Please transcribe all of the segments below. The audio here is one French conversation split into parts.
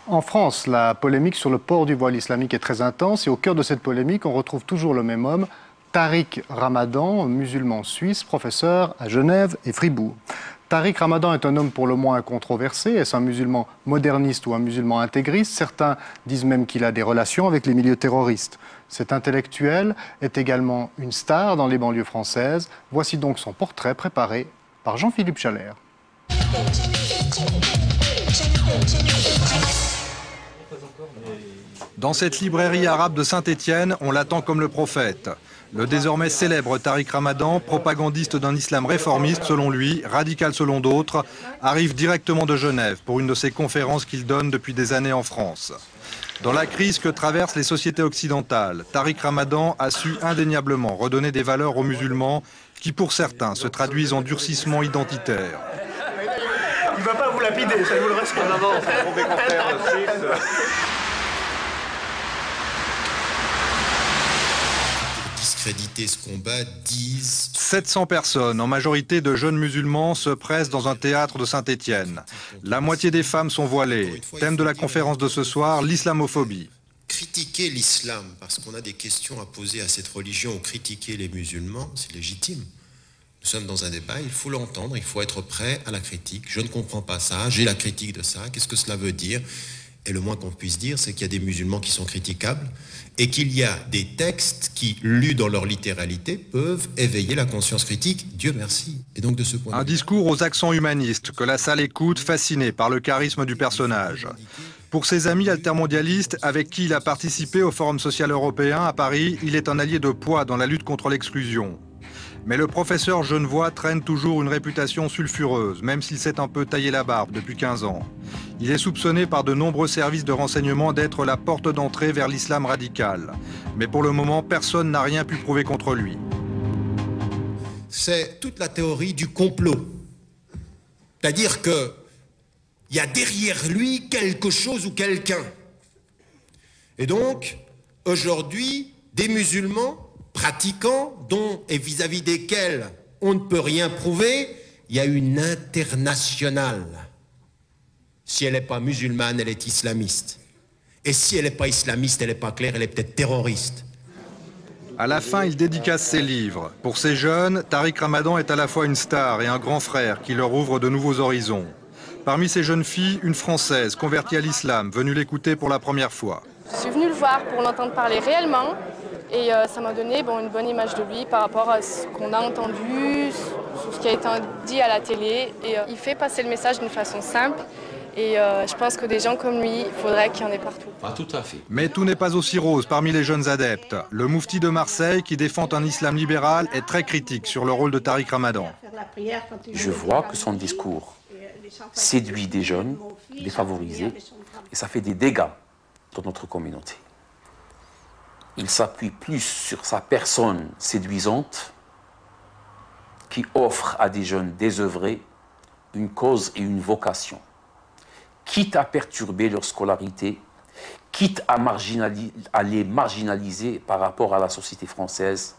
En France, la polémique sur le port du voile islamique est très intense et au cœur de cette polémique, on retrouve toujours le même homme, Tariq Ramadan, musulman suisse, professeur à Genève et Fribourg. Tariq Ramadan est un homme pour le moins controversé. Est-ce un musulman moderniste ou un musulman intégriste? Certains disent même qu'il a des relations avec les milieux terroristes. Cet intellectuel est également une star dans les banlieues françaises. Voici donc son portrait préparé par Jean-Philippe Chalère. Dans cette librairie arabe de Saint-Étienne, on l'attend comme le prophète. Le désormais célèbre Tariq Ramadan, propagandiste d'un islam réformiste selon lui, radical selon d'autres, arrive directement de Genève pour une de ces conférences qu'il donne depuis des années en France. Dans la crise que traversent les sociétés occidentales, Tariq Ramadan a su indéniablement redonner des valeurs aux musulmans qui, pour certains, se traduisent en durcissement identitaire. Il ne va pas vous lapider, ça vous le reste. Non, c'est un mauvais contraire. Discréditer ce combat, disent... 700 personnes, en majorité de jeunes musulmans, se pressent dans un théâtre de Saint-Étienne. La moitié des femmes sont voilées. Thème de la conférence de ce soir, l'islamophobie. Critiquer l'islam, parce qu'on a des questions à poser à cette religion, ou critiquer les musulmans, c'est légitime. Nous sommes dans un débat, il faut l'entendre, il faut être prêt à la critique. Je ne comprends pas ça, j'ai la critique de ça, qu'est-ce que cela veut dire? Et le moins qu'on puisse dire, c'est qu'il y a des musulmans qui sont critiquables et qu'il y a des textes qui, lus dans leur littéralité, peuvent éveiller la conscience critique. Dieu merci. Et donc de ce point de vue... Un discours aux accents humanistes que la salle écoute, fascinée par le charisme du personnage. Pour ses amis altermondialistes, avec qui il a participé au Forum social européen à Paris, il est un allié de poids dans la lutte contre l'exclusion. Mais le professeur genevois traîne toujours une réputation sulfureuse, même s'il s'est un peu taillé la barbe depuis 15 ans. Il est soupçonné par de nombreux services de renseignement d'être la porte d'entrée vers l'islam radical. Mais pour le moment, personne n'a rien pu prouver contre lui. C'est toute la théorie du complot. C'est-à-dire qu'il y a derrière lui quelque chose ou quelqu'un. Et donc, aujourd'hui, des musulmans pratiquants, dont et vis-à-vis desquels on ne peut rien prouver, il y a une internationale. Si elle n'est pas musulmane, elle est islamiste. Et si elle n'est pas islamiste, elle n'est pas claire, elle est peut-être terroriste. À la fin, il dédicace ses livres. Pour ces jeunes, Tariq Ramadan est à la fois une star et un grand frère qui leur ouvre de nouveaux horizons. Parmi ces jeunes filles, une Française convertie à l'islam, venue l'écouter pour la première fois. Je suis venue le voir pour l'entendre parler réellement. Et ça m'a donné une bonne image de lui par rapport à ce qu'on a entendu, sur ce qui a été dit à la télé. Et il fait passer le message d'une façon simple. Et je pense que des gens comme lui, il faudrait qu'il y en ait partout. Ah, tout à fait. Mais tout n'est pas aussi rose parmi les jeunes adeptes. Le moufti de Marseille, qui défend un islam libéral, est très critique sur le rôle de Tariq Ramadan. Je vois que son discours séduit des jeunes, des favorisés, et ça fait des dégâts dans notre communauté. Il s'appuie plus sur sa personne séduisante qui offre à des jeunes désœuvrés une cause et une vocation, quitte à perturber leur scolarité, quitte à les marginaliser par rapport à la société française.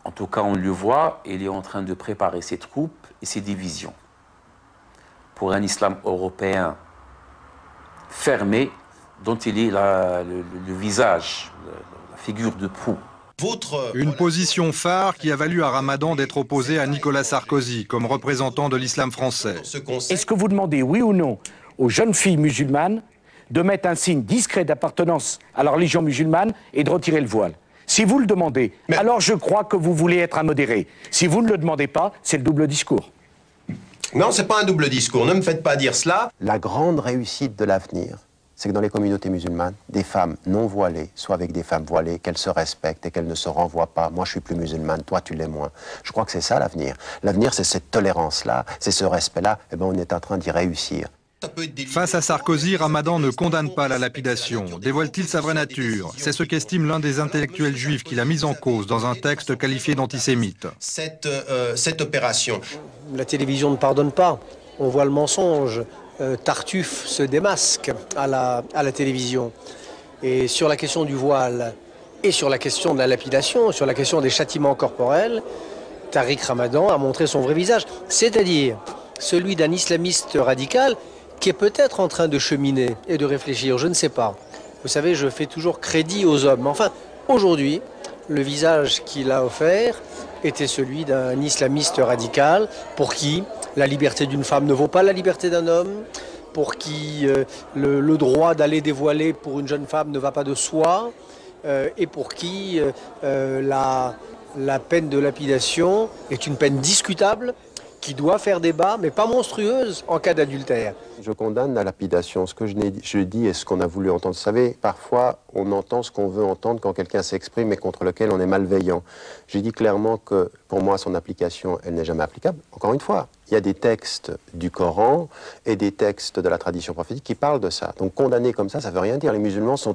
En tout cas, on le voit, il est en train de préparer ses troupes et ses divisions pour un islam européen fermé, dont il est le visage, la figure de proue. Une position phare qui a valu à Ramadan d'être opposé à Nicolas Sarkozy comme représentant de l'islam français. Est-ce que vous demandez, oui ou non, aux jeunes filles musulmanes de mettre un signe discret d'appartenance à la religion musulmane et de retirer le voile? Si vous le demandez, alors je crois que vous voulez être un modéré. Si vous ne le demandez pas, c'est le double discours. Non, c'est pas un double discours, ne me faites pas dire cela. La grande réussite de l'avenir, c'est que dans les communautés musulmanes, des femmes non voilées soient avec des femmes voilées, qu'elles se respectent et qu'elles ne se renvoient pas. Moi, je suis plus musulmane, toi, tu l'es moins. Je crois que c'est ça l'avenir. L'avenir, c'est cette tolérance-là, c'est ce respect-là. Eh bien, on est en train d'y réussir. Face à Sarkozy, Ramadan ne condamne pas la lapidation. Dévoile-t-il sa vraie nature? C'est ce qu'estime l'un des intellectuels juifs qu'il a mis en cause dans un texte qualifié d'antisémite. Cette opération. La télévision ne pardonne pas. On voit le mensonge. Tartuffe se démasque à la télévision. Et sur la question du voile et sur la question de la lapidation, sur la question des châtiments corporels, Tariq Ramadan a montré son vrai visage, c'est-à-dire celui d'un islamiste radical qui est peut-être en train de cheminer et de réfléchir, je ne sais pas. Vous savez, je fais toujours crédit aux hommes. Enfin, aujourd'hui, le visage qu'il a offert était celui d'un islamiste radical pour qui la liberté d'une femme ne vaut pas la liberté d'un homme, pour qui le droit d'aller dévoiler pour une jeune femme ne va pas de soi, et pour qui la peine de lapidation est une peine discutable, qui doit faire débat, mais pas monstrueuse en cas d'adultère. Je condamne la lapidation. Ce que je dis et ce qu'on a voulu entendre. Vous savez, parfois, on entend ce qu'on veut entendre quand quelqu'un s'exprime et contre lequel on est malveillant. J'ai dit clairement que, pour moi, son application, elle n'est jamais applicable. Encore une fois, il y a des textes du Coran et des textes de la tradition prophétique qui parlent de ça. Donc, condamner comme ça ne veut rien dire. Les musulmans sont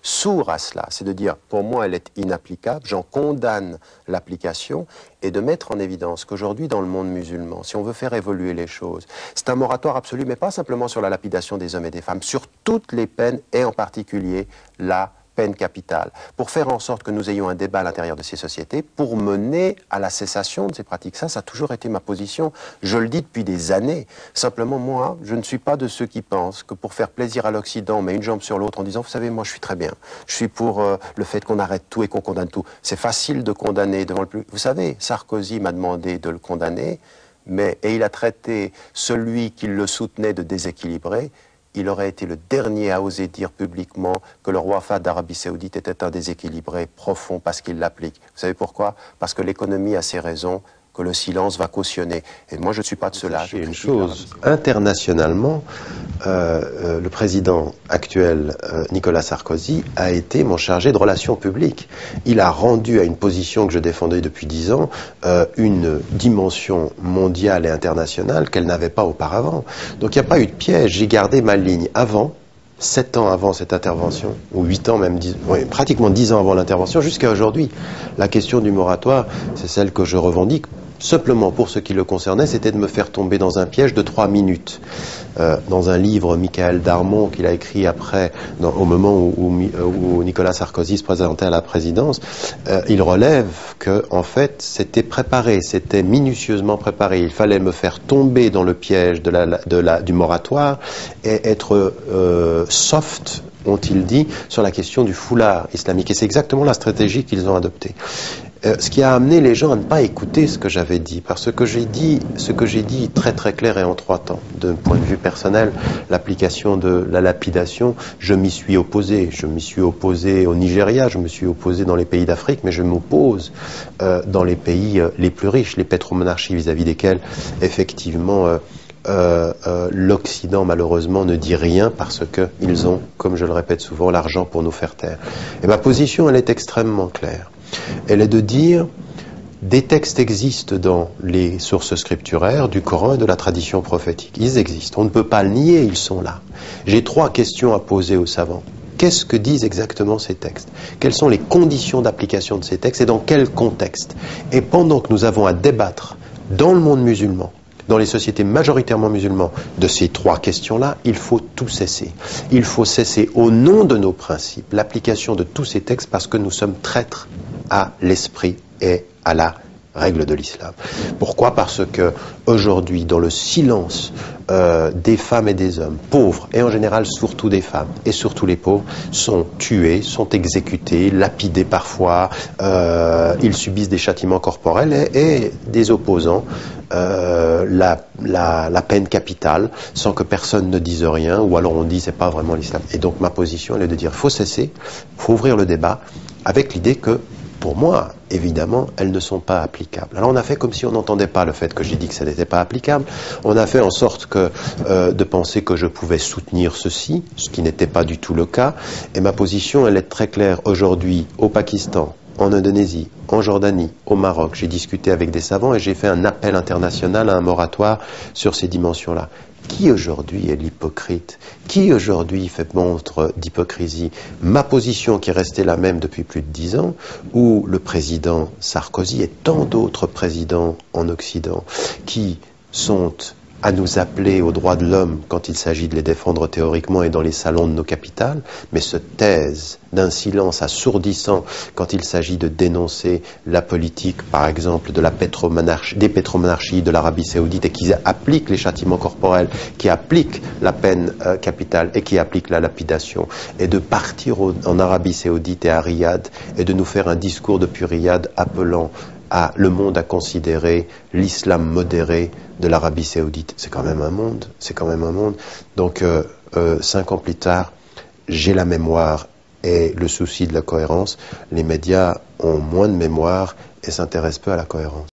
sourds à cela. C'est de dire, pour moi, elle est inapplicable, j'en condamne l'application, et de mettre en évidence qu'aujourd'hui, dans le monde musulman, si on veut faire évoluer les choses, c'est un moratoire absolu, mais pas simplement sur la lapidation des hommes et des femmes, sur toutes les peines, et en particulier la peine capitale, pour faire en sorte que nous ayons un débat à l'intérieur de ces sociétés, pour mener à la cessation de ces pratiques. Ça a toujours été ma position. Je le dis depuis des années. Simplement, moi, je ne suis pas de ceux qui pensent que pour faire plaisir à l'Occident, on met une jambe sur l'autre en disant, vous savez, moi, je suis très bien. Je suis pour le fait qu'on arrête tout et qu'on condamne tout. C'est facile de condamner devant le public. Vous savez, Sarkozy m'a demandé de le condamner, et il a traité celui qui le soutenait de déséquilibré. Il aurait été le dernier à oser dire publiquement que le roi Fahd d'Arabie Saoudite était un déséquilibré profond parce qu'il l'applique. Vous savez pourquoi? Parce que l'économie a ses raisons, que le silence va cautionner. Et moi, je ne suis pas de cela. C'est une chose. Internationalement, le président actuel, Nicolas Sarkozy, a été mon chargé de relations publiques. Il a rendu à une position que je défendais depuis 10 ans une dimension mondiale et internationale qu'elle n'avait pas auparavant. Donc il n'y a pas eu de piège. J'ai gardé ma ligne avant. 7 ans avant cette intervention, ou 8 ans même, pratiquement 10 ans avant l'intervention, jusqu'à aujourd'hui. La question du moratoire, c'est celle que je revendique. Simplement, pour ce qui le concernait, c'était de me faire tomber dans un piège de 3 minutes. Dans un livre, Michael Darmon, qu'il a écrit après, au moment où Nicolas Sarkozy se présentait à la présidence, il relève que, en fait, c'était préparé, c'était minutieusement préparé. Il fallait me faire tomber dans le piège du moratoire et être soft, ont-ils dit, sur la question du foulard islamique. Et c'est exactement la stratégie qu'ils ont adoptée. Ce qui a amené les gens à ne pas écouter ce que j'avais dit, parce que ce que j'ai dit très très clair et en 3 temps. D'un point de vue personnel, l'application de la lapidation, je m'y suis opposé. Je m'y suis opposé au Nigeria, je me suis opposé dans les pays d'Afrique, mais je m'oppose dans les pays les plus riches, les pétromonarchies vis-à-vis desquels, effectivement, l'Occident, malheureusement, ne dit rien parce qu'ils ont, comme je le répète souvent, l'argent pour nous faire taire. Et ma position, elle est extrêmement claire. Elle est de dire, des textes existent dans les sources scripturaires du Coran et de la tradition prophétique. Ils existent. On ne peut pas le nier, ils sont là. J'ai 3 questions à poser aux savants. Qu'est-ce que disent exactement ces textes? Quelles sont les conditions d'application de ces textes et dans quel contexte? Et pendant que nous avons à débattre dans le monde musulman, dans les sociétés majoritairement musulmanes, de ces 3 questions-là, il faut tout cesser. Il faut cesser, au nom de nos principes, l'application de tous ces textes parce que nous sommes traîtres à l'esprit et à la règle de l'islam. Pourquoi? Parce que aujourd'hui, dans le silence des femmes et des hommes, pauvres, et en général surtout des femmes, et surtout les pauvres, sont tués, sont exécutés, lapidés parfois, ils subissent des châtiments corporels et des opposants, la peine capitale, sans que personne ne dise rien, ou alors on dit c'est pas vraiment l'islam. Et donc ma position, elle est de dire faut cesser, faut ouvrir le débat, avec l'idée que, pour moi, évidemment, elles ne sont pas applicables. Alors on a fait comme si on n'entendait pas le fait que j'ai dit que ça n'était pas applicable. On a fait en sorte de penser que je pouvais soutenir ceci, ce qui n'était pas du tout le cas. Et ma position, elle est très claire. Aujourd'hui, au Pakistan, en Indonésie, en Jordanie, au Maroc, j'ai discuté avec des savants et j'ai fait un appel international à un moratoire sur ces dimensions-là. Qui aujourd'hui est l'hypocrite? Qui aujourd'hui fait montre d'hypocrisie? Ma position qui est restée la même depuis plus de 10 ans, ou le président Sarkozy et tant d'autres présidents en Occident qui sont à nous appeler aux droits de l'homme quand il s'agit de les défendre théoriquement et dans les salons de nos capitales, mais se taisent d'un silence assourdissant quand il s'agit de dénoncer la politique, par exemple, de la des pétromonarchies de l'Arabie Saoudite et qui appliquent les châtiments corporels, qui appliquent la peine capitale et qui appliquent la lapidation, et de partir en Arabie Saoudite et à Riyad et de nous faire un discours depuis Riyad appelant le monde à considérer l'islam modéré de l'Arabie Saoudite. C'est quand même un monde, c'est quand même un monde. Donc 5 ans plus tard, j'ai la mémoire et le souci de la cohérence. Les médias ont moins de mémoire et s'intéressent peu à la cohérence.